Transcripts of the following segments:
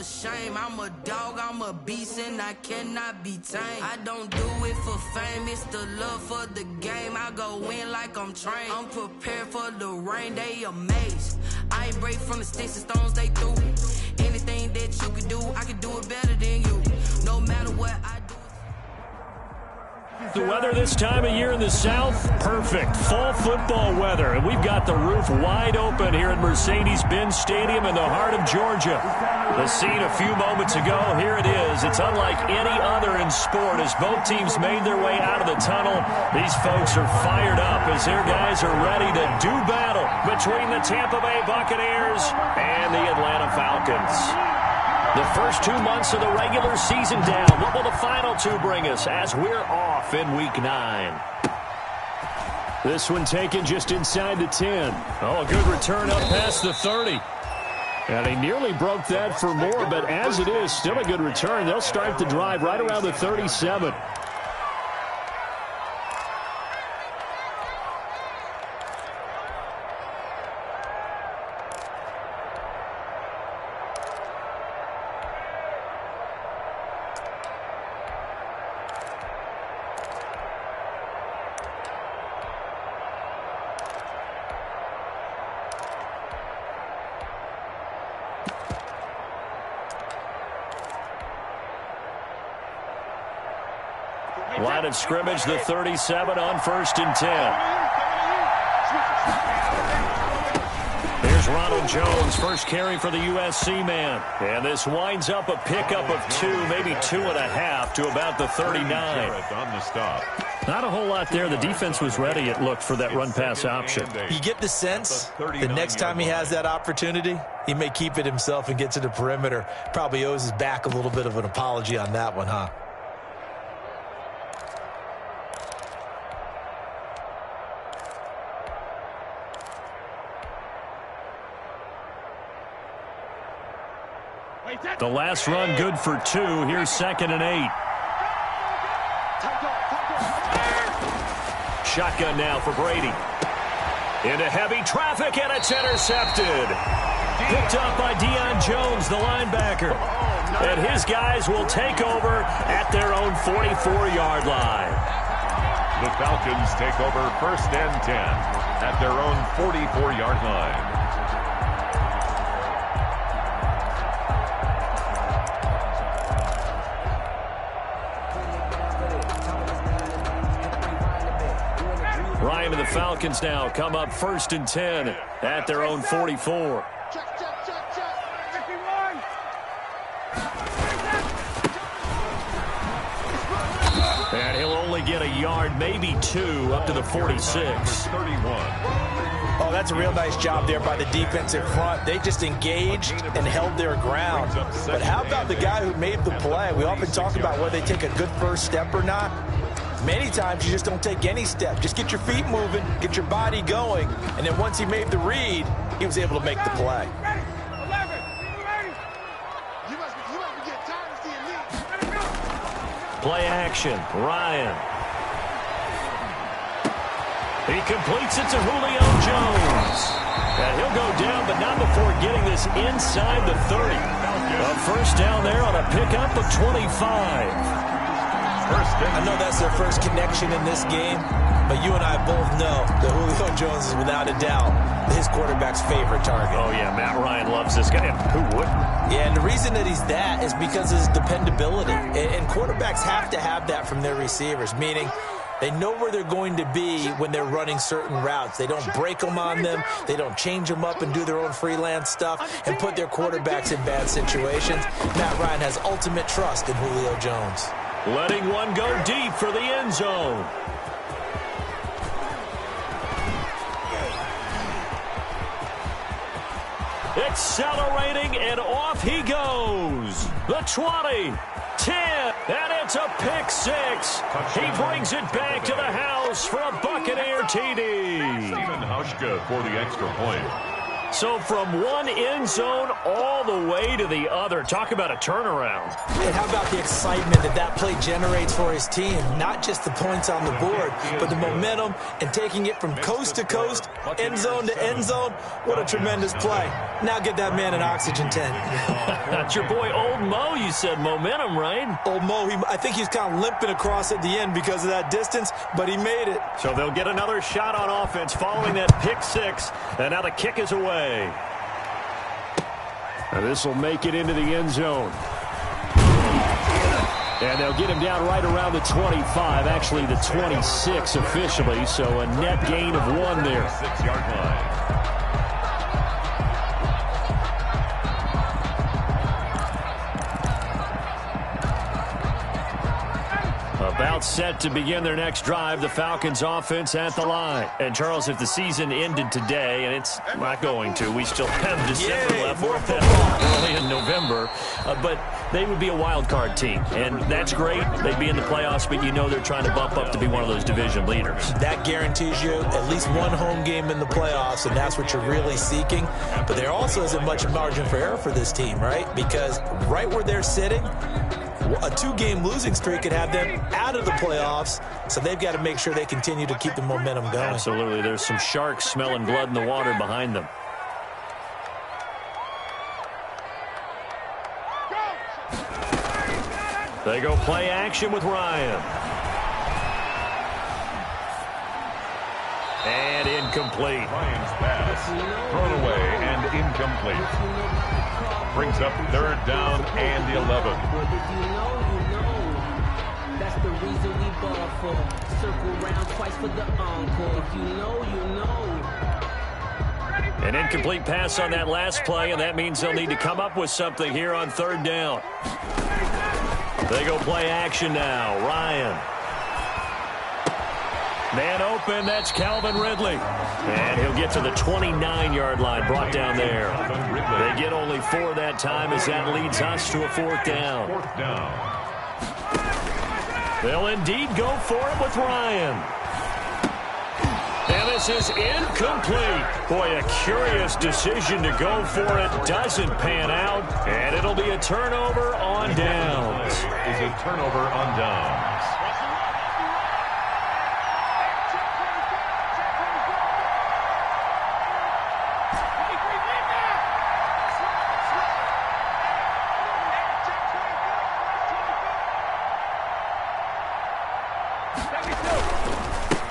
shame. I'm a dog, I'm a beast, and I cannot be tamed. I don't do it for fame, it's the love for the game. I go in like I'm trained. I'm prepared for the rain, they amazed. I ain't break from the sticks and stones they threw. Anything that you can do, I can do it better than you. No matter what I do. The weather this time of year in the South, perfect. Fall football weather. And we've got the roof wide open here at Mercedes-Benz Stadium in the heart of Georgia. The scene a few moments ago, here it is. It's unlike any other in sport. As both teams made their way out of the tunnel, these folks are fired up as their guys are ready to do battle between the Tampa Bay Buccaneers and the Atlanta Falcons. The first 2 months of the regular season down. What will the final two bring us as we're off in Week 9? This one taken just inside the 10. Oh, a good return up past the 30. And he nearly broke that for more, but as it is, still a good return. They'll start the drive right around the 37. Line of scrimmage, the 37 on 1st and 10. Here's Ronald Jones, first carry for the USC man. And this winds up a pickup of 2, maybe 2.5 to about the 39. On the stop. Not a whole lot there. The defense was ready, it looked, for that run-pass option. You get the sense the next time he has that opportunity, he may keep it himself and get to the perimeter. Probably owes his back a little bit of an apology on that one, huh? The last run good for 2. Here's 2nd and 8. Shotgun now for Brady. Into heavy traffic, and it's intercepted. Picked up by Deion Jones, the linebacker. And his guys will take over at their own 44-yard line. The Falcons take over 1st and 10 at their own 44-yard line. Ryan and the Falcons now come up 1st and 10 at their own 44. And he'll only get a yard, maybe 2, up to the 46. Oh, that's a real nice job there by the defensive front. They just engaged and held their ground. But how about the guy who made the play? We often talk about whether they take a good first step or not. Many times you just don't take any step. Just get your feet moving, get your body going, and then once he made the read, he was able to make the play. Play action, Ryan. He completes it to Julio Jones. And he'll go down, but not before getting this inside the 30. A first down there on a pickup of 25. I know that's their first connection in this game, but you and I both know that Julio Jones is without a doubt his quarterback's favorite target. Oh, yeah, Matt Ryan loves this guy. Who wouldn't? Yeah, and the reason that he's that is because of his dependability. And quarterbacks have to have that from their receivers, meaning they know where they're going to be when they're running certain routes. They don't break them on them. They don't change them up and do their own freelance stuff and put their quarterbacks in bad situations. Matt Ryan has ultimate trust in Julio Jones. Letting one go deep for the end zone. Accelerating, and off he goes. The 20, 10, and it's a pick 6. He brings it back to the house for a Buccaneer TD. Stephen Hauschka for the extra point. So from one end zone all the way to the other. Talk about a turnaround. And how about the excitement that play generates for his team? Not just the points on the board, but the momentum and taking it from coast to coast, end zone to end zone. What a tremendous play. Now get that man an oxygen tent. That's your boy Old Mo. You said momentum, right? Old Mo, I think he's kind of limping across at the end because of that distance, but he made it. So they'll get another shot on offense following that pick six, and now the kick is away. And this will make it into the end zone. And they'll get him down right around the 25, actually the 26 officially, so a net gain of 1 there. 6-yard line. About set to begin their next drive, the Falcons offense at the line. And Charles, if the season ended today, and it's not going to, we still have December left, early in November, but they would be a wild card team, and that's great. They'd be in the playoffs, but you know they're trying to bump up to be one of those division leaders. That guarantees you at least one home game in the playoffs, and that's what you're really seeking. But there also isn't much margin for error for this team, right? Because right where they're sitting, a 2-game losing streak could have them out of the playoffs, so they've got to make sure they continue to keep the momentum going. Absolutely. There's some sharks smelling blood in the water behind them. They go play action with Ryan. And incomplete. Ryan's pass thrown away and incomplete. Brings up 3rd down and 11. That's the reason we ball for. Circle round twice for the encore. If you know, you know. An incomplete pass on that last play, and that means they'll need to come up with something here on 3rd down. They go play action now. Ryan. Man open, that's Calvin Ridley. And he'll get to the 29-yard line, brought down there. They get only 4 that time as that leads us to a 4th down. 4th down. They'll indeed go for it with Ryan. And this is incomplete. Boy, a curious decision to go for it. Doesn't pan out. And it'll be a turnover on downs. Is a turnover on downs.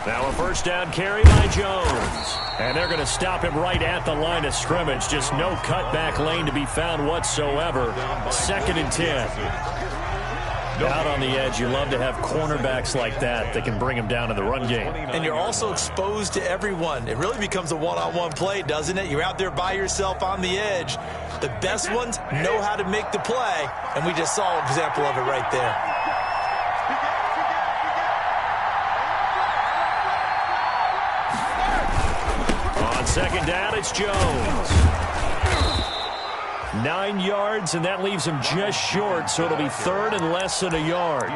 Now a first down carry by Jones. And they're going to stop him right at the line of scrimmage. Just no cutback lane to be found whatsoever. 2nd and 10. Out on the edge, you love to have cornerbacks like that can bring him down in the run game. And you're also exposed to everyone. It really becomes a one-on-one play, doesn't it? You're out there by yourself on the edge. The best ones know how to make the play, and we just saw an example of it right there. On 2nd down, it's Jones. 9 yards, and that leaves him just short, so it'll be 3rd and less than a yard.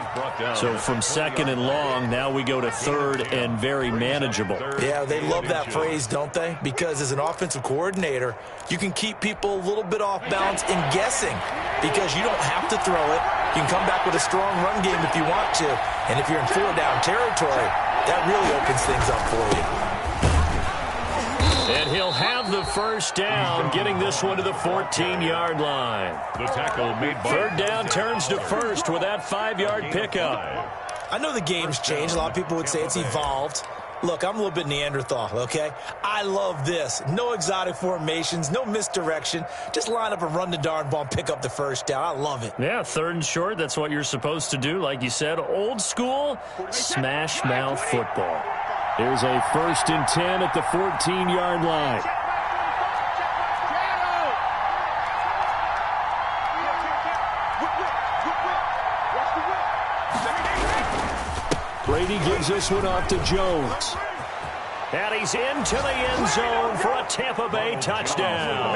So from 2nd and long, now we go to 3rd and very manageable. Yeah, they love that phrase, don't they? Because as an offensive coordinator, you can keep people a little bit off balance in guessing because you don't have to throw it. You can come back with a strong run game if you want to. And if you're in 4-down territory, that really opens things up for you. And he'll have the first down, getting this one to the 14-yard line. The tackle made by 3rd down turns to 1st with that 5-yard pickup. I know the game's changed. A lot of people would say it's evolved. Look, I'm a little bit Neanderthal, okay? I love this. No exotic formations, no misdirection. Just line up and run the darn ball and pick up the first down. I love it. Yeah, 3rd and short, that's what you're supposed to do. Like you said, old school, smash mouth football. Here's a 1st and 10 at the 14-yard line. Brady gives this one off to Jones. And he's into the end zone for a Tampa Bay touchdown.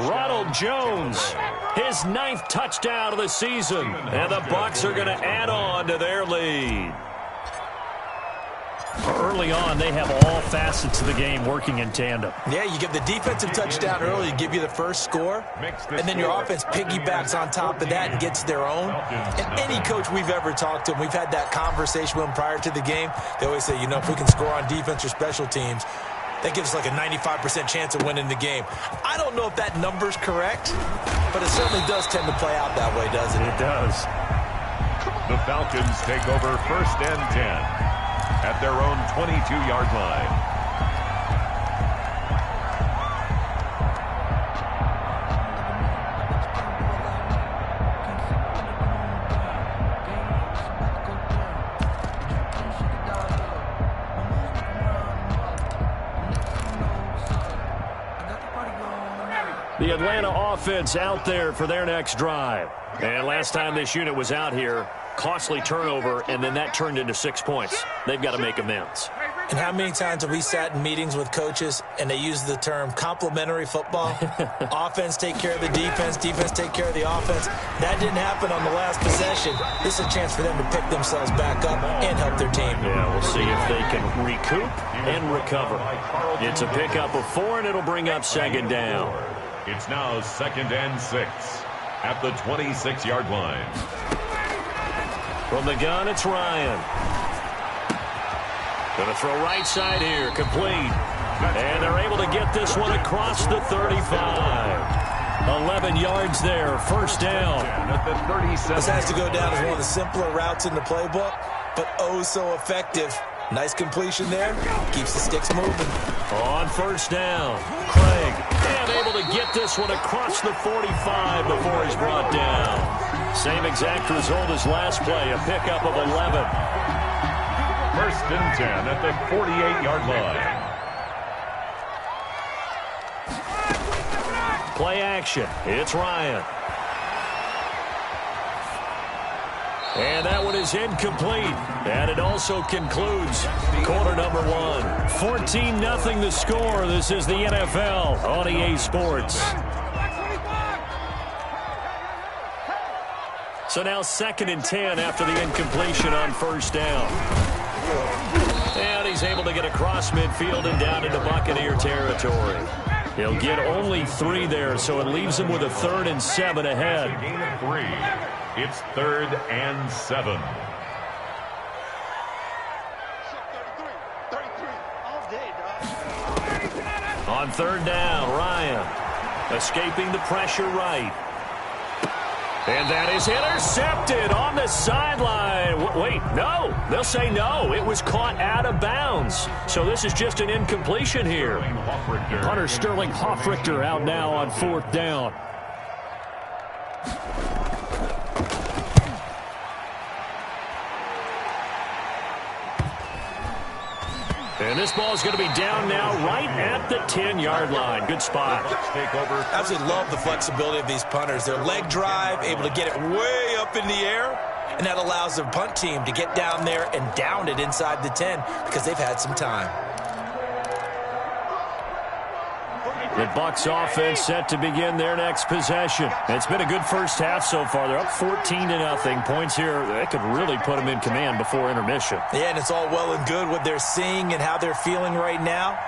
Ronald Jones, his 9th touchdown of the season. And the Bucs are going to add on to their lead. Early on, they have all facets of the game working in tandem. Yeah, you give the defensive touchdown early to give you the first score, and then your offense piggybacks on top of that and gets their own. And any coach we've ever talked to, and we've had that conversation with them prior to the game, they always say, you know, if we can score on defense or special teams, that gives us like a 95% chance of winning the game. I don't know if that number's correct, but it certainly does tend to play out that way, doesn't it? It does. The Falcons take over 1st and 10 at their own 22-yard line. The Atlanta offense out there for their next drive. And last time this unit was out here, costly turnover, and then that turned into 6 points. They've got to make amends. And how many times have we sat in meetings with coaches and they use the term complementary football? Offense take care of the defense, defense take care of the offense. That didn't happen on the last possession. This is a chance for them to pick themselves back up and help their team. Yeah, we'll see if they can recoup and recover. It's a pickup of 4, and it'll bring up 2nd down. It's now 2nd and 6 at the 26-yard line. From the gun, it's Ryan. Going to throw right side here, complete. And they're able to get this one across the 35. 11 yards there, 1st down. This has to go down as one of the simpler routes in the playbook, but oh so effective. Nice completion there. Keeps the sticks moving. On 1st down, Craig. And able to get this one across the 45 before he's brought down. Same exact result as last play, a pickup of 11. 1st and 10 at the 48-yard line. Play action. It's Ryan. And that one is incomplete. And it also concludes quarter number 1. 14-0 the score. This is the NFL on EA Sports. So now 2nd and 10 after the incompletion on 1st down. And he's able to get across midfield and down into Buccaneer territory. He'll get only 3 there, so it leaves him with a 3rd and 7 ahead. Gain of 3. It's 3rd and 7. On 3rd down, Ryan escaping the pressure right. And that is intercepted on the sideline. Wait, no. They'll say no. It was caught out of bounds. So this is just an incompletion here. Punter Sterling Hoffrichter out now on 4th down. And this ball is going to be down now right at the 10-yard line. Good spot. Absolutely love the flexibility of these punters. Their leg drive, able to get it way up in the air, and that allows the punt team to get down there and down it inside the 10 because they've had some time. The Bucs offense set to begin their next possession. It's been a good first half so far. They're up 14-0. Points here, that could really put them in command before intermission. Yeah, and it's all well and good what they're seeing and how they're feeling right now.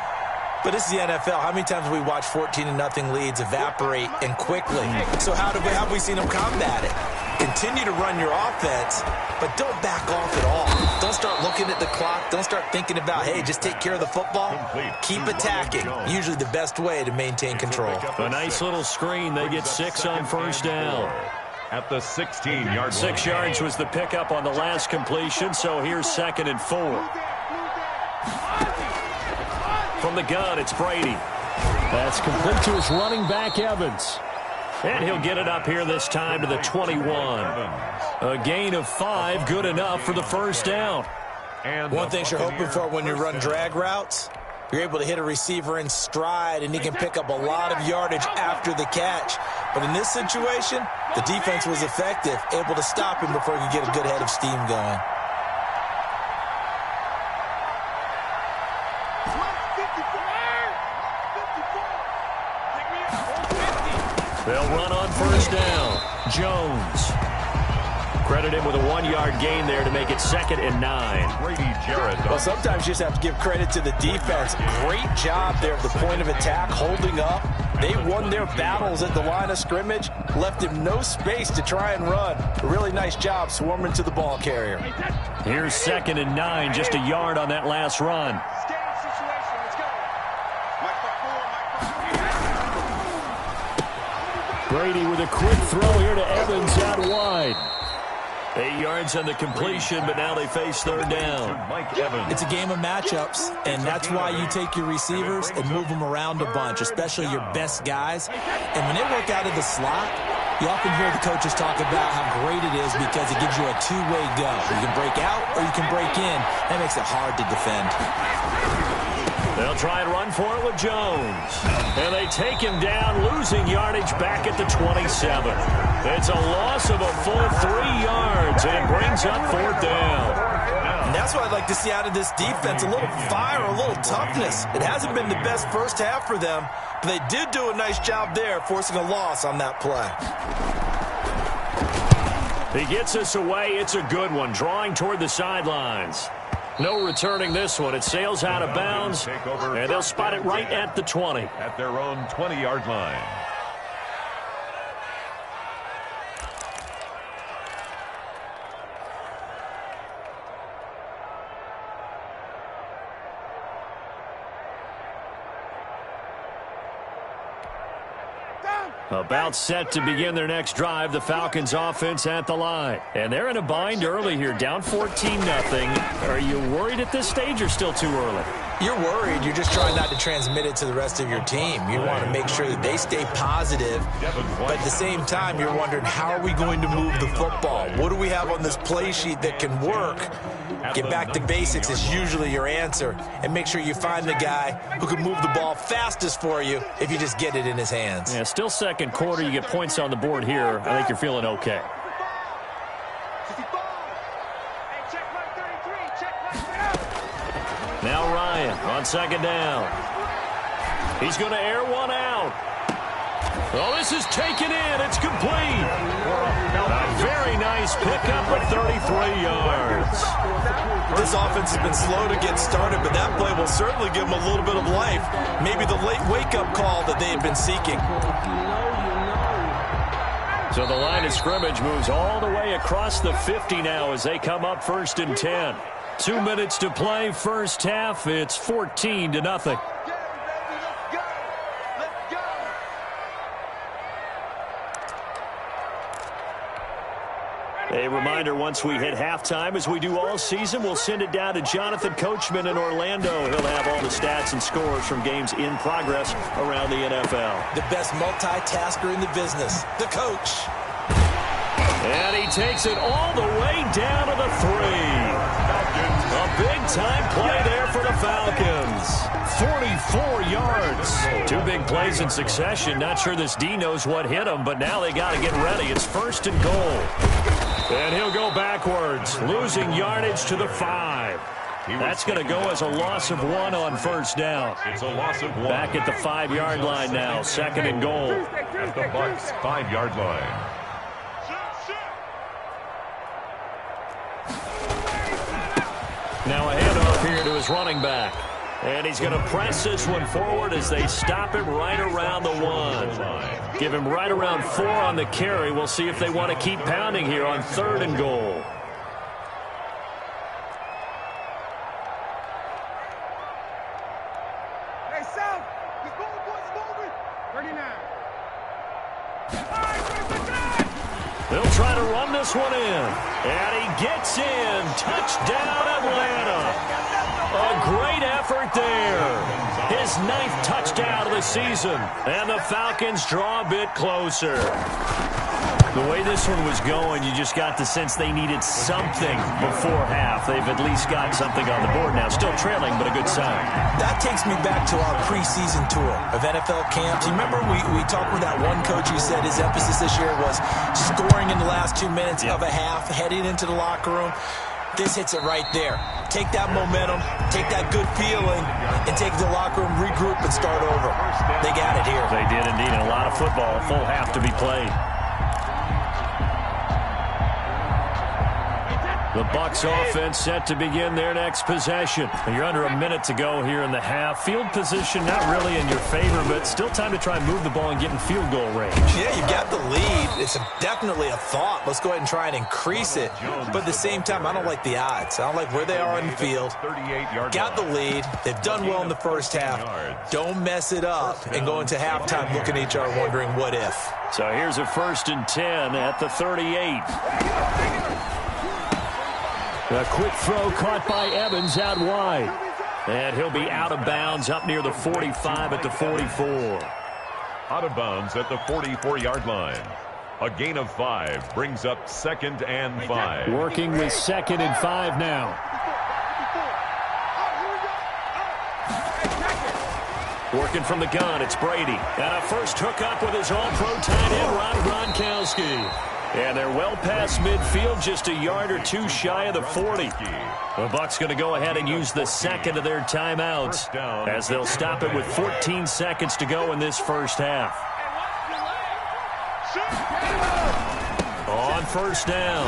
But this is the NFL. How many times have we watched 14-0 leads evaporate and quickly? So how have we seen them combat it? Continue to run your offense, but don't back off at all. Don't start looking at the clock. Don't start thinking about, hey, just take care of the football. Keep attacking. Usually the best way to maintain control. A nice little screen. They get 6 on 1st down. At the 16-yard line. 6 yards was the pickup on the last completion, so here's 2nd and 4. From the gun, it's Brady. That's complete to his running back, Evans. And he'll get it up here this time to the 21. A gain of 5, good enough for the 1st down. And one thing you're hoping for when you run drag routes, you're able to hit a receiver in stride, and he can pick up a lot of yardage after the catch. But in this situation, the defense was effective, able to stop him before he could get a good head of steam going. They'll run on 1st down. Jones. Credit him with a 1-yard gain there to make it 2nd and 9. Brady Jarrett. Well, sometimes you just have to give credit to the defense. Great job there at the point of attack, holding up. They won their battles at the line of scrimmage, left him no space to try and run. A really nice job swarming to the ball carrier. Here's 2nd and 9, just a yard on that last run. Brady with a quick throw here to Evans out wide. 8 yards on the completion, but now they face 3rd down. It's a game of matchups, and that's why you take your receivers and move them around a bunch, especially your best guys. And when they work out of the slot, you often hear the coaches talk about how great it is because it gives you a two-way go. You can break out or you can break in. That makes it hard to defend. They'll try and run for it with Jones. And they take him down, losing yardage back at the 27. It's a loss of a full 3 yards, and it brings up 4th down. And that's what I'd like to see out of this defense, a little fire, a little toughness. It hasn't been the best first half for them, but they did do a nice job there, forcing a loss on that play. He gets us away. It's a good one, drawing toward the sidelines. No returning this one. It sails out of bounds, and they'll spot it right at the 20. At their own 20-yard line. About set to begin their next drive, the Falcons offense at the line. And they're in a bind early here, down 14-0. Are you worried at this stage or still too early? You're worried. You're just trying not to transmit it to the rest of your team. You want to make sure that they stay positive, but at the same time, you're wondering, how are we going to move the football? What do we have on this play sheet that can work? Get back to basics is usually your answer, and make sure you find the guy who can move the ball fastest for you if you just get it in his hands. Yeah, still second quarter. You get points on the board here. I think you're feeling okay. Now Ryan on 2nd down. He's going to air one out. Oh, this is taken in. It's complete. A very nice pickup of 33 yards. This offense has been slow to get started, but that play will certainly give them a little bit of life. Maybe the late wake-up call that they had been seeking. So the line of scrimmage moves all the way across the 50 now as they come up 1st and 10. 2 minutes to play, first half. It's 14-0. A reminder, once we hit halftime, as we do all season, we'll send it down to Jonathan Coachman in Orlando. He'll have all the stats and scores from games in progress around the NFL. The best multitasker in the business, the coach. And he takes it all the way down to the 3. A big-time play there for the Falcons. 44 yards. 2 big plays in succession. Not sure this D knows what hit him, but now they got to get ready. It's 1st and goal. And he'll go backwards, losing yardage to the 5. That's going to go as a loss of 1 on 1st down. It's a loss of 1. Back at the 5-yard line now, 2nd and goal. At the Bucs 5-yard line. Now a handoff here to his running back. And he's going to press this one forward as they stop him right around the 1. Give him right around 4 on the carry. We'll see if they want to keep pounding here on 3rd and goal. Hey, South, he's moving, boys, moving. 39. They'll try to run this one in. And he gets in. Touchdown, Atlanta. A great effort there. His 9th touchdown of the season. And the Falcons draw a bit closer. The way this one was going, you just got the sense they needed something before half. They've at least got something on the board now. Still trailing, but a good sign. That takes me back to our preseason tour of NFL camps. You remember we talked with that one coach who said his emphasis this year was scoring in the last 2 minutes of a half, heading into the locker room. This hits it right there. Take that momentum, take that good feeling, and take it to the locker room, regroup, and start over. They got it here. They did indeed, and a lot of football, full half to be played. The Bucs offense set to begin their next possession. You're under a minute to go here in the half. Field position not really in your favor, but still time to try and move the ball and get in field goal range. Yeah, you got the lead. It's definitely a thought. Let's go ahead and try and increase it. But at the same time, I don't like the odds. I don't like where they are on the field. Got the lead. They've done well in the first half. Don't mess it up and go into halftime looking at each other wondering what if. So here's a 1st and 10 at the 38. A quick throw caught by Evans out wide. And he'll be out of bounds up near the 45 at the 44. Out of bounds at the 44-yard line. A gain of 5 brings up 2nd and 5. Working with 2nd and 5 now. Working from the gun, it's Brady. And a first hookup with his all-pro tight end, Rob Gronkowski. And they're well past midfield, just a yard or two shy of the 40. The Bucs going to go ahead and use the second of their timeouts as they'll stop it with 14 seconds to go in this first half. On first down,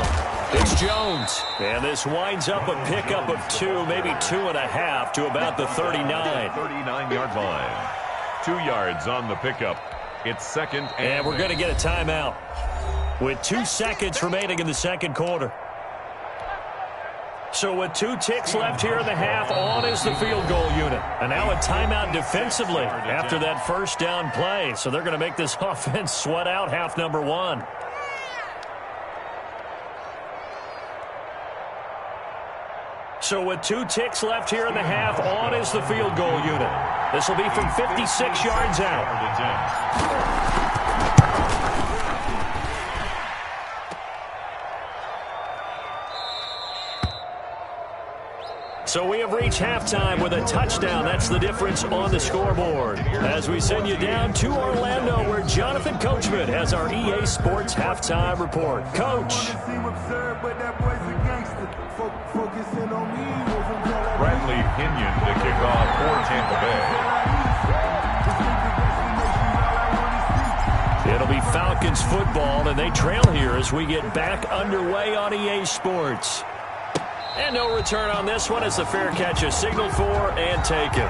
it's Jones. And this winds up a pickup of 2, maybe 2.5 to about the 39. 39-yard line. 2 yards on the pickup. It's 2nd and we're going to get a timeout with 2 seconds remaining in the second quarter. So with 2 ticks left here in the half, on is the field goal unit. And now a timeout defensively after that first down play. So they're going to make this offense sweat out half number 1. So with 2 ticks left here in the half, on is the field goal unit. This will be from 56 yards out. So we have reached halftime with a touchdown. That's the difference on the scoreboard. As we send you down to Orlando, where Jonathan Coachman has our EA Sports halftime report. Coach. Bradley Pinion to kick off for Tampa Bay. It'll be Falcons football, and they trail here as we get back underway on EA Sports. And no return on this one as the fair catch is signaled for and taken.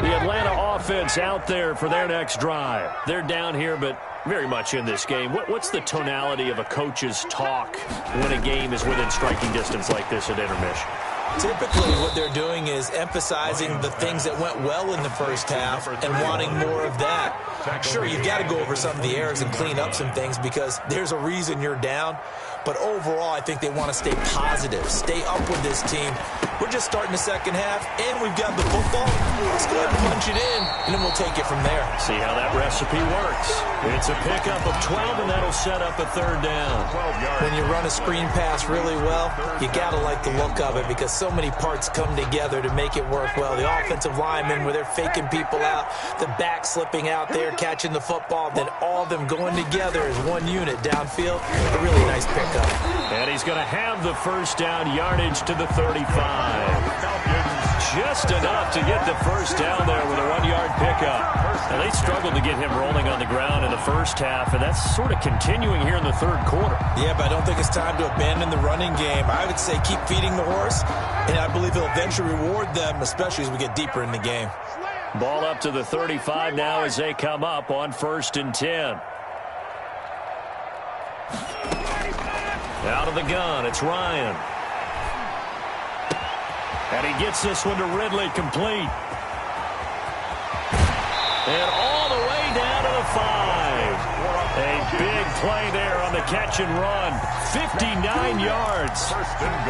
The Atlanta offense out there for their next drive. They're down here, but very much in this game. What's the tonality of a coach's talk when a game is within striking distance like this at intermission? Typically, what they're doing is emphasizing the things that went well in the first half and wanting more of that. Sure, you've got to go over some of the errors and clean up some things because there's a reason you're down. But overall, I think they want to stay positive, stay up with this team. We're just starting the second half, and we've got the football. Let's go ahead and punch it in, and then we'll take it from there. See how that recipe works. It's a pickup of 12, and that'll set up a third down. When you run a screen pass really well, you got to like the look of it because so many parts come together to make it work well. The offensive linemen, where they're faking people out, the back slipping out there, catching the football, then all of them going together as one unit downfield. A really nice pickup. And he's going to have the first down yardage to the 35. Just enough to get the first down there with a 1-yard pickup. Now, they struggled to get him rolling on the ground in the first half, and that's sort of continuing here in the third quarter. Yeah, but I don't think it's time to abandon the running game. I would say keep feeding the horse, and I believe he'll eventually reward them, especially as we get deeper in the game. Ball up to the 35 now as they come up on 1st and 10. Out of the gun, it's Ryan. And he gets this one to Ridley complete. And all the way down to the 5. A big play there on the catch and run. 59 yards.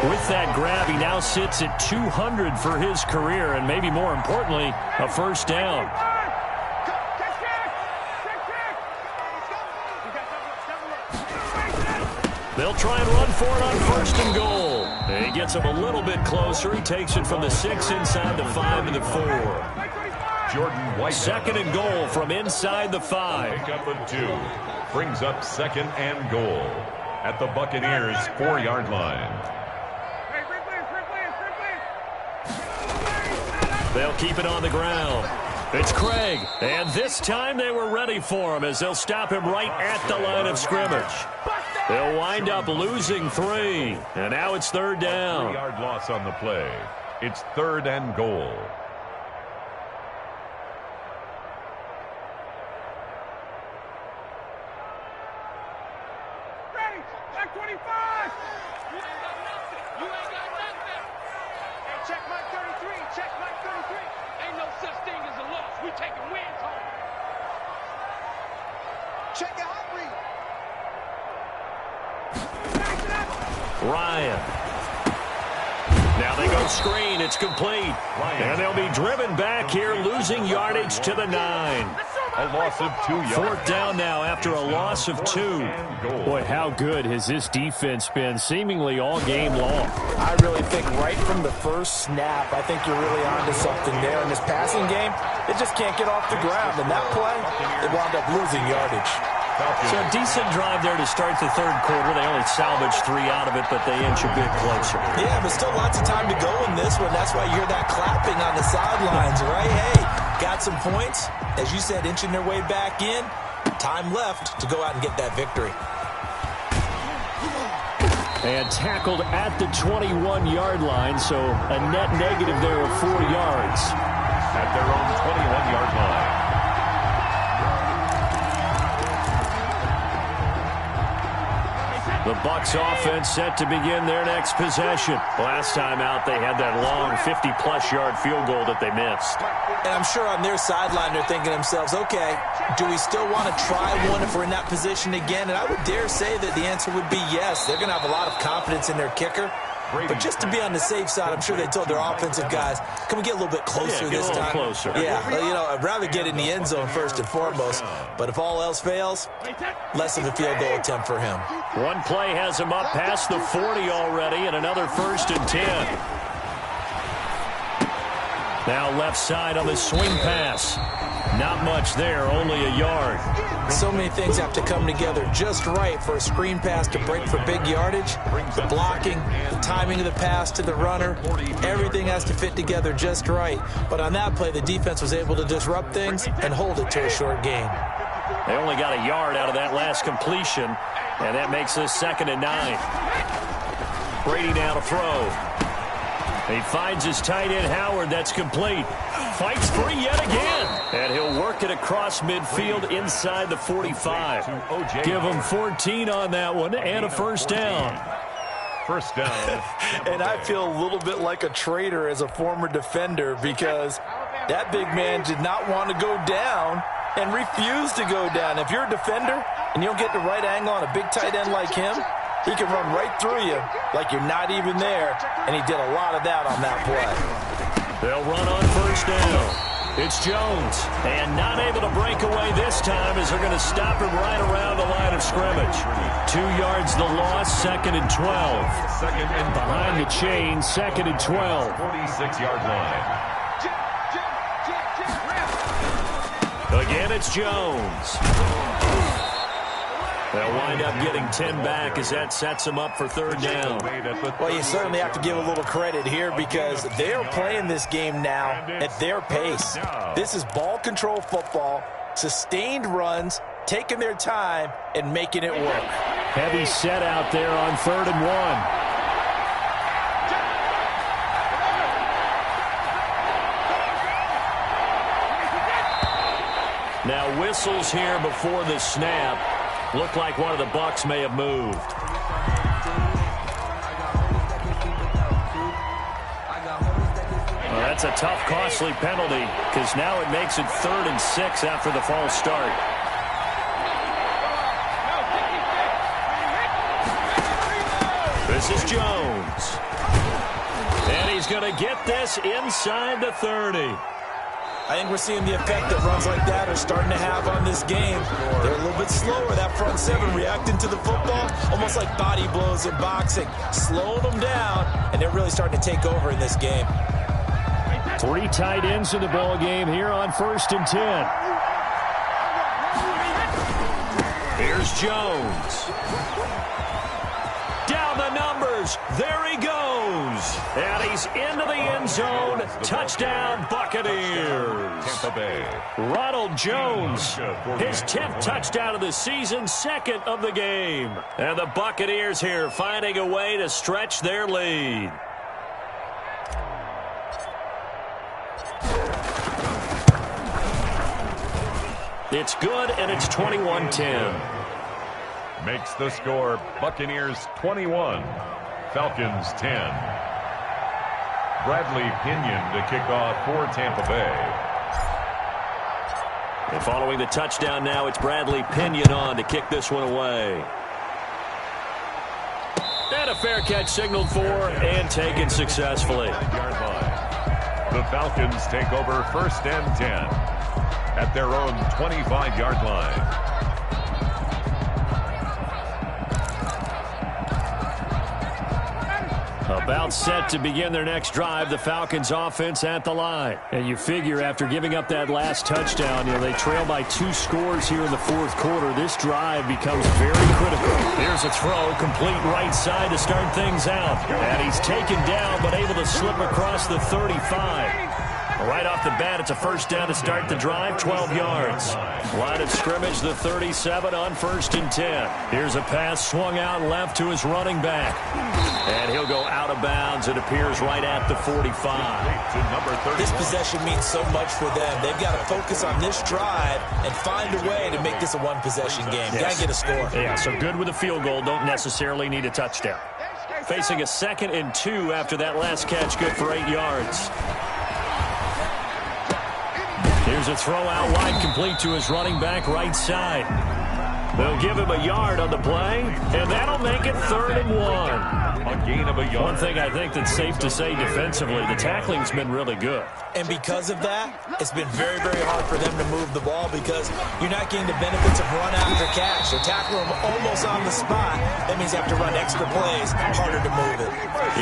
With that grab, he now sits at 200 for his career, and maybe more importantly, a first down. They'll try and run for it on 1st and goal. And he gets him a little bit closer. He takes it from the 6 inside the 5 to the 4. Jordan White. 2nd and goal from inside the 5. Pickup of 2 brings up 2nd and goal at the Buccaneers' 4-yard line. They'll keep it on the ground. It's Craig, and this time they were ready for him as they'll stop him right at the line of scrimmage. They'll wind up losing 3, and now it's 3rd down. 3-yard loss on the play. It's 3rd and goal. Ready, back 25. You ain't got nothing. You ain't got nothing. Hey, check my 33. Check my 33. Ain't no such thing as a loss. We taking wins home. Check your hot read. Ryan. Now they go screen. It's complete. And they'll be driven back here, losing yardage to the 9. A loss of 2 yards. 4th down now after a loss of 2. Boy, how good has this defense been seemingly all game long? I really think right from the first snap, I think you're really onto something there. In this passing game, it just can't get off the ground. And that play, it wound up losing yardage. So a decent drive there to start the 3rd quarter. They only salvaged 3 out of it, but they inch a bit closer. Yeah, but still lots of time to go in this one. That's why you hear that clapping on the sidelines, right? Hey, got some points. As you said, inching their way back in. Time left to go out and get that victory. And tackled at the 21-yard line, so a net negative there of 4 yards. At their own 21-yard line. The Bucs offense set to begin their next possession. Last time out, they had that long 50-plus yard field goal that they missed. And I'm sure on their sideline they're thinking to themselves, okay, do we still want to try one if we're in that position again? And I would dare say that the answer would be yes. They're going to have a lot of confidence in their kicker. But just to be on the safe side, I'm sure they told their offensive guys, can we get a little bit closer this time? Get a little closer. Yeah, you know, I'd rather get in the end zone first and foremost. But if all else fails, less of a field goal attempt for him. One play has him up past the 40 already, and another 1st and 10. Now left side on the swing pass. Not much there, only a yard. So many things have to come together just right for a screen pass to break for big yardage. The blocking, the timing of the pass to the runner, everything has to fit together just right. But on that play, the defense was able to disrupt things and hold it to a short gain. They only got a yard out of that last completion, and that makes this 2nd and 9. Brady now to throw. He finds his tight end, Howard. That's complete. Fights free yet again. And he'll work it across midfield inside the 45. Give him 14 on that one and a 1st down. 1st down. And I feel a little bit like a traitor as a former defender because that big man did not want to go down and refused to go down. If you're a defender and you don't get the right angle on a big tight end like him, he can run right through you like you're not even there, and he did a lot of that on that play. They'll run on 1st down. It's Jones, and not able to break away this time as they're going to stop him right around the line of scrimmage. 2 yards the loss, 2nd and 12. Behind the chain, 2nd and 12. 46-yard line. Again, it's Jones. They'll wind up getting 10 back as that sets them up for 3rd down. Well, you certainly have to give a little credit here because they're playing this game now at their pace. This is ball control football, sustained runs, taking their time, and making it work. Heavy set out there on 3rd and 1. Now whistles here before the snap. Looked like one of the Bucs may have moved. Well, that's a tough, costly penalty because now it makes it 3rd and 6 after the false start. This is Jones. And he's going to get this inside the 30. I think we're seeing the effect that runs like that are starting to have on this game. They're a little bit slower, that front 7 reacting to the football, almost like body blows in boxing, slowing them down, and they're really starting to take over in this game. 3 tight ends in the ball game here on 1st and 10. Here's Jones. Down the numbers. There he goes. And he's into the end zone. Touchdown, Buccaneers. Tampa Bay. Ronald Jones, his 10th touchdown of the season, 2nd of the game. And the Buccaneers here finding a way to stretch their lead. It's good, and it's 21-10. Makes the score Buccaneers 21, Falcons 10. Bradley Pinion to kick off for Tampa Bay. And following the touchdown now, it's Bradley Pinion on to kick this one away. And a fair catch signaled for and taken successfully. The Falcons take over 1st and 10 at their own 25-yard line. About set to begin their next drive, the Falcons offense at the line. And you figure after giving up that last touchdown, they trail by 2 scores here in the 4th quarter. This drive becomes very critical. Here's a throw, complete right side to start things out. And he's taken down, but able to slip across the 35. Right off the bat, it's a 1st down to start the drive, 12 yards. Line of scrimmage, the 37 on 1st and 10. Here's a pass swung out left to his running back. And he'll go out of bounds. It appears right at the 45. This possession means so much for them. They've got to focus on this drive and find a way to make this a one-possession game. Got to get a score. Yeah, so good with a field goal. Don't necessarily need a touchdown. Facing a 2nd and 2 after that last catch, good for 8 yards. Here's a throw out wide, complete to his running back right side. They'll give him a yard on the play, and that'll make it 3rd and 1. A gain of a yard. One thing I think that's safe to say defensively, the tackling's been really good. And because of that, it's been very, very hard for them to move the ball because you're not getting the benefits of run after catch. They're tackling them almost on the spot. That means you have to run extra plays, harder to move it.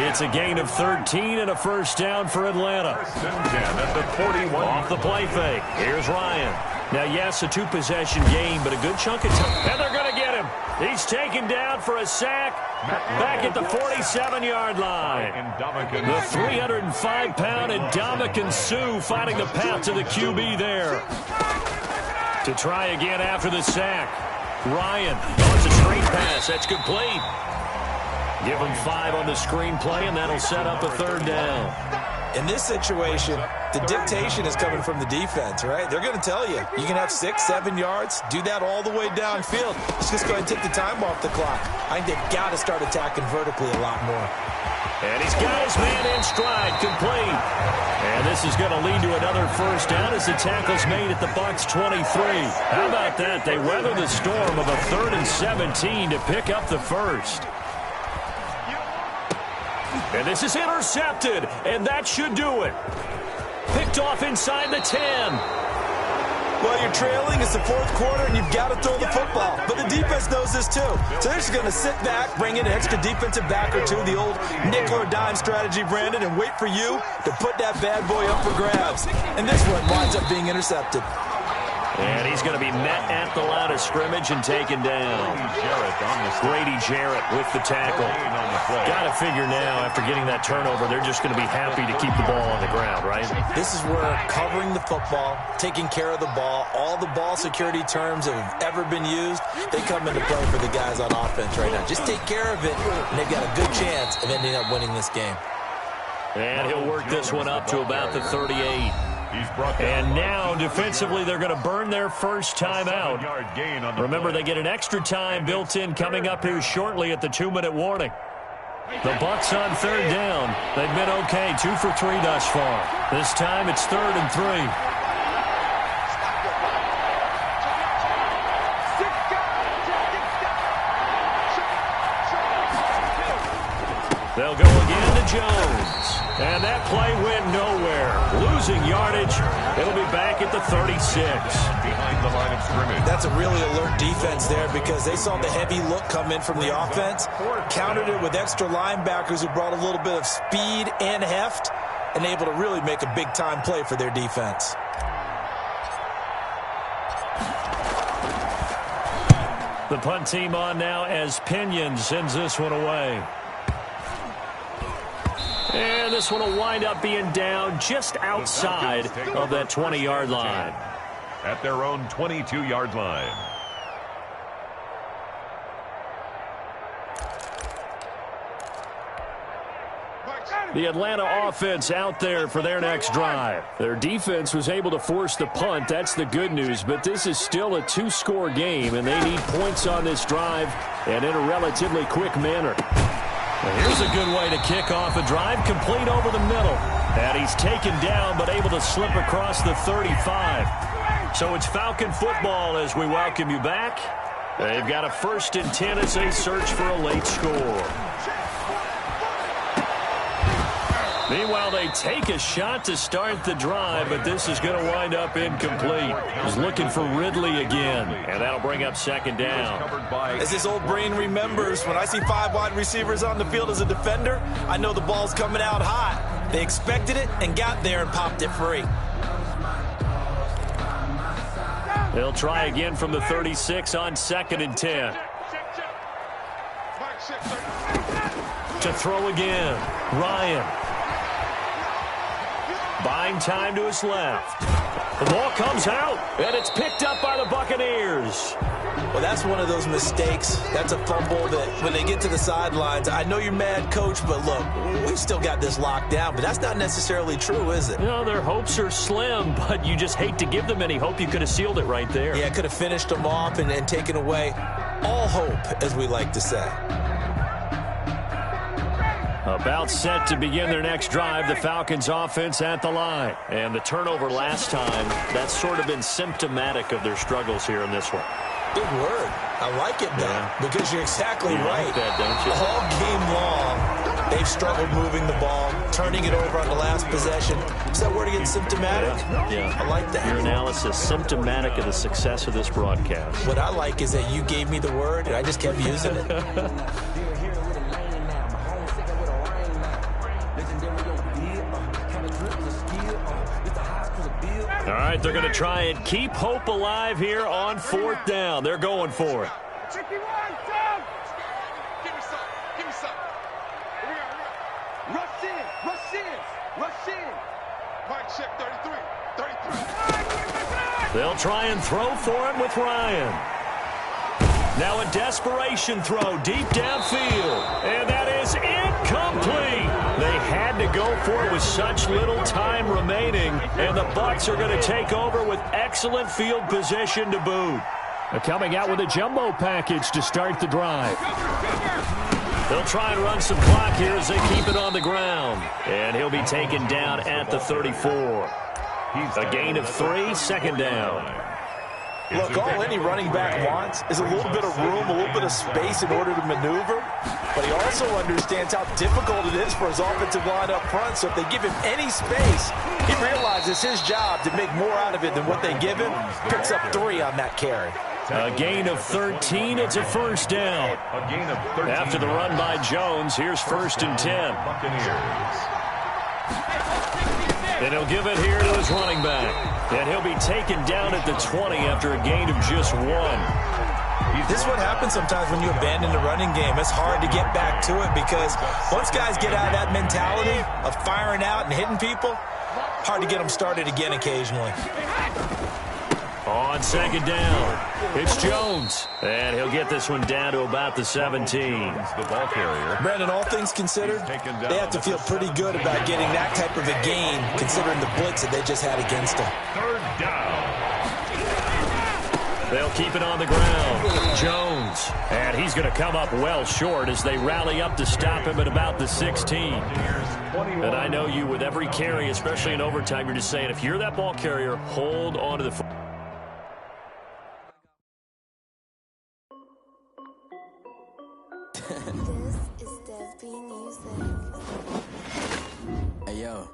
It's a gain of 13 and a 1st down for Atlanta. At the 41. Off the play fake. Here's Ryan. Now, yes, a 2-possession game, but a good chunk of time. And they're going to get him. He's taken down for a sack back at the 47-yard line. The 305-pound Ndamukong Suh finding the path to the QB there. To try again after the sack. Ryan wants a screen pass. That's complete. Give him 5 on the screenplay, and that'll set up a 3rd down. In this situation, the dictation is coming from the defense, right? They're going to tell you, you can have 6, 7 yards, do that all the way downfield. Let's just go ahead and take the time off the clock. I think they've got to start attacking vertically a lot more. And he's got his man in stride, complete. And this is going to lead to another 1st down as the tackle's made at the Bucs 23. How about that? They weather the storm of a 3rd and 17 to pick up the 1st. And this is intercepted, and that should do it. Picked off inside the 10. Well, you're trailing. It's the 4th quarter, and you've got to throw the football. But the defense knows this, too. So they're just going to sit back, bring in an extra defensive back or two, the old nickel or dime strategy, Brandon, and wait for you to put that bad boy up for grabs. And this one winds up being intercepted. And he's going to be met at the line of scrimmage and taken down. Grady Jarrett with the tackle. Got to figure now, after getting that turnover, they're just going to be happy to keep the ball on the ground, right? This is where covering the football, taking care of the ball, all the ball security terms that have ever been used, they come into play for the guys on offense right now. Just take care of it, and they've got a good chance of ending up winning this game. And he'll work this one up to about the 38. And now, defensively, they're going to burn their 1st time out. Remember, they get an extra time built in coming up here shortly at the 2-minute warning. The Bucs on 3rd down. They've been okay, 2 for 3 thus far. This time it's 3rd and 3. They'll go again to Jones. And that play went nowhere. Losing yardage. It'll be back at the 36. Behind the line of scrimmage. That's a really alert defense there because they saw the heavy look come in from the offense, countered it with extra linebackers who brought a little bit of speed and heft, and able to really make a big-time play for their defense. The punt team on now as Pinion sends this one away. And this one will wind up being down just outside of that 20-yard line. At their own 22-yard line. The Atlanta offense out there for their next drive. Their defense was able to force the punt. That's the good news. But this is still a two-score game, and they need points on this drive and in a relatively quick manner. Well, here's a good way to kick off a drive, complete over the middle. And he's taken down but able to slip across the 35. So it's Falcon football as we welcome you back. They've got a 1st and 10 as they search for a late score. Meanwhile, they take a shot to start the drive, but this is going to wind up incomplete. He's looking for Ridley again, and that'll bring up 2nd down. As this old brain remembers, when I see 5 wide receivers on the field as a defender, I know the ball's coming out hot. They expected it and got there and popped it free. They'll try again from the 36 on 2nd and 10. To throw again, Ryan. Buying time to his left. The ball comes out, and it's picked up by the Buccaneers. Well, that's one of those mistakes. That's a fumble that when they get to the sidelines, I know you're mad, Coach, but look, we've still got this locked down. But that's not necessarily true, is it? No, their hopes are slim, but you just hate to give them any hope. You could have sealed it right there. Yeah, could have finished them off and taken away all hope, as we like to say. About set to begin their next drive, the Falcons offense at the line. And the turnover last time, that's sort of been symptomatic of their struggles here in this one. Big word. I like it, though, because you're exactly right. Like that, don't you? All game long, they've struggled moving the ball, turning it over on the last possession. Is that word again, symptomatic? Yeah. I like that. Your analysis, symptomatic of the success of this broadcast. What I like is that you gave me the word, and I just kept using it. All right, they're going to try and keep hope alive here on 4th down. They're going for it. Give me some. Give me some. Here we go. Rush in. Rush in. Mike check 33. They'll try and throw for it with Ryan. Now a desperation throw deep downfield. And that is incomplete. They had to go for it with such little time remaining. And the Bucs are going to take over with excellent field position to boot. They're coming out with a jumbo package to start the drive. They'll try and run some clock here as they keep it on the ground. And he'll be taken down at the 34. A gain of 3, 2nd down. Look, all any running back wants is a little bit of room, a little bit of space in order to maneuver. But he also understands how difficult it is for his offensive line up front. So if they give him any space, he realizes his job to make more out of it than what they give him. Picks up 3 on that carry. A gain of 13. It's a 1st down. A gain of 13. After the run by Jones, here's 1st and 10. Buccaneers. And he'll give it here to his running back. And he'll be taken down at the 20 after a gain of just 1. This is what happens sometimes when you abandon the running game. It's hard to get back to it because once guys get out of that mentality of firing out and hitting people, hard to get them started again occasionally. On 2nd down, it's Jones. And he'll get this one down to about the 17. The ball carrier. Brandon, all things considered, they have to feel pretty good about getting that type of a gain considering the blitz that they just had against them. 3rd down. They'll keep it on the ground. Jones. And he's going to come up well short as they rally up to stop him at about the 16. And I know you with every carry, especially in overtime, you're just saying if you're that ball carrier, hold on to the football. Hey yo,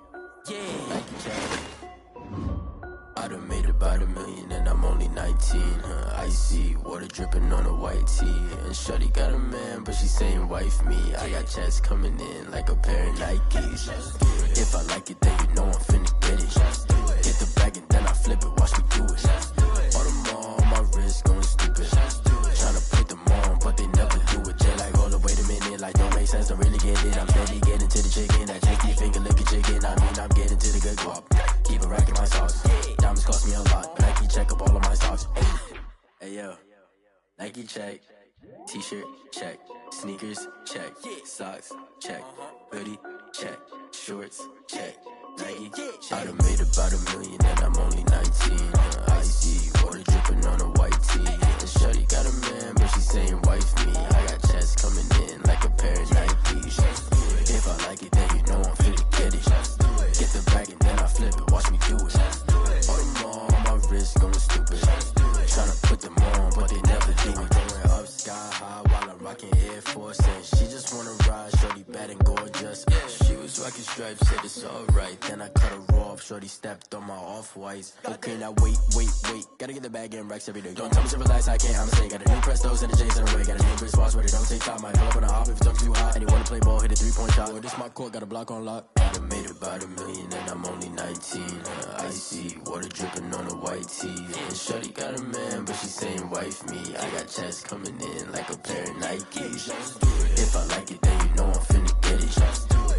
yeah, like a cat. I done made about $1 million and I'm only 19. Icy water dripping on a white tee. And shorty got a man, but she saying wife me. I got checks coming in like a pair of Nikes. If I like it, then you know I'm finna get it. Get the bag and then I flip it. Watch me do it. All them on my wrist going stupid. Tryna put them on, but they never do it. They like, hold up, wait a minute, like don't make sense. Don't really get it. I'm steady getting to the chicken. That check the Nike check, t-shirt check, sneakers check, socks check, hoodie check, shorts check, Nike check. I done made about $1 million and I'm only 19. Icy water dripping on a white tee. And shorty got a man, but she saying wife me. I got chest coming in like a pair of Nikes. If I like it, then you know I'm finna get it. Get the bag and then I flip it, watch me do it. All them all on my wrist going stupid. Tryna put them on, but they never do it. Going up sky high while I'm rocking Air Force. And she just wanna ride, shorty bad and gorgeous. She was rocking stripes, said it's alright. Then I cut her off, shorty stepped on my off-whites. Okay, now wait. Gotta get the bag and racks every day. Don't tell me to relax, I can't, I'ma say. Got a new Prestos and a J's in the way. Got a new Chris Foss where they don't take time. Might pull up on a hop if it's too hot. And you wanna play ball, hit a 3-point shot. Or this my court, got a block on lock. I done made about $1 million and I'm only 19. Icy water dripping on a white tee. And shorty got a man, but she saying wife me. I got chest coming in like a pair of Nikes. If I like it, then you know I'm finna get it.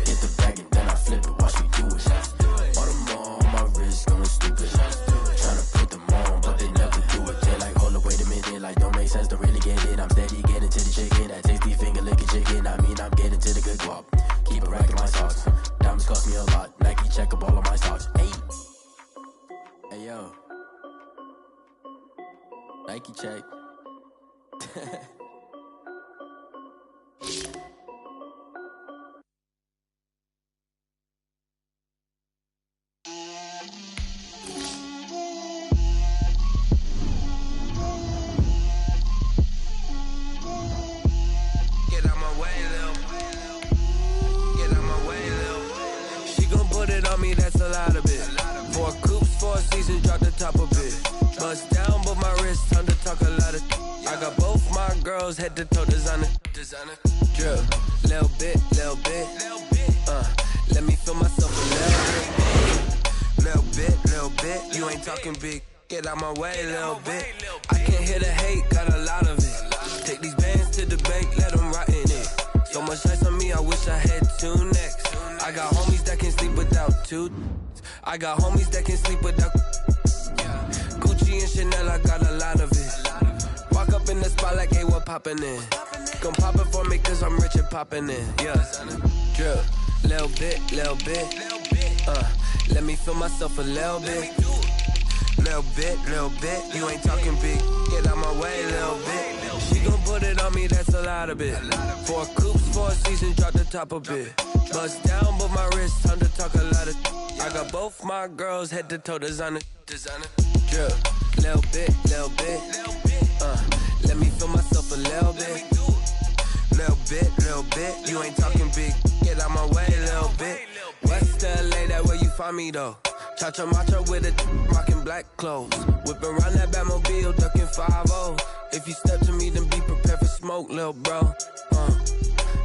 Get the bag and then I flip it, watch me do it. All them all on my wrist going stupid. Tryna put them on, but they never do it. They're like, hold up, wait a minute, like don't make sense, don't really get it. I'm steady getting to the chicken, that tasty finger licking chicken. I mean, I'm getting to the good guap. Keep a rack in my socks. Diamonds cost me a lot. Nike check up all of my stocks. Hey yo, Nike check. That's a lot of it. 4 coops, 4 seasons, drop the top of it. Bust down, but my wrist, time to talk a lot of. I got both my girls head to toe designer. Drip, little bit. Let me feel myself a little bit. You ain't talking big. Get out my way, little bit. I can't hear the hate, got a lot of it. Take these bands to the bank, let them rot in it. So much ice on me, I wish I had 2 necks. I got homies that can sleep without 2. I got homies that can sleep without Gucci and Chanel, I got a lot of it. Walk up in the spot like, hey, what poppin' in? Gon' pop it for me cause I'm rich and poppin' in. Yeah, drip, little bit. Let me feel myself a little bit. Little bit. You ain't talking big. Get out my way, little bit. She gon' put it on me, that's a lot of it. 4 coops, 4 seasons, drop the top of it. Bust down, but my wrist, time to talk a lot of. I got both my girls head to toe designer. Drip, little bit. Let me feel myself a little bit. Little bit. You ain't talking big. Get out my way, little bit. West LA, that where you find me though. Cha-cha macha with a rockin' black clothes. Whippin' around that Batmobile, duckin' 5-0. If you step to me, then be prepared for smoke, lil' bro.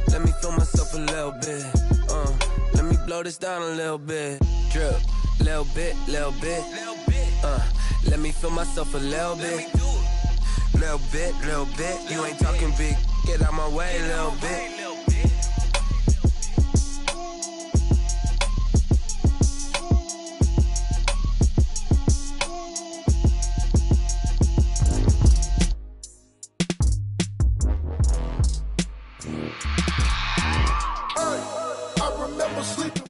Let me feel myself a little bit. Let me blow this down a little bit. Drip, little bit. Let me feel myself a little bit. Little bit. You ain't talking big. Get out my way, little bit. Sleeping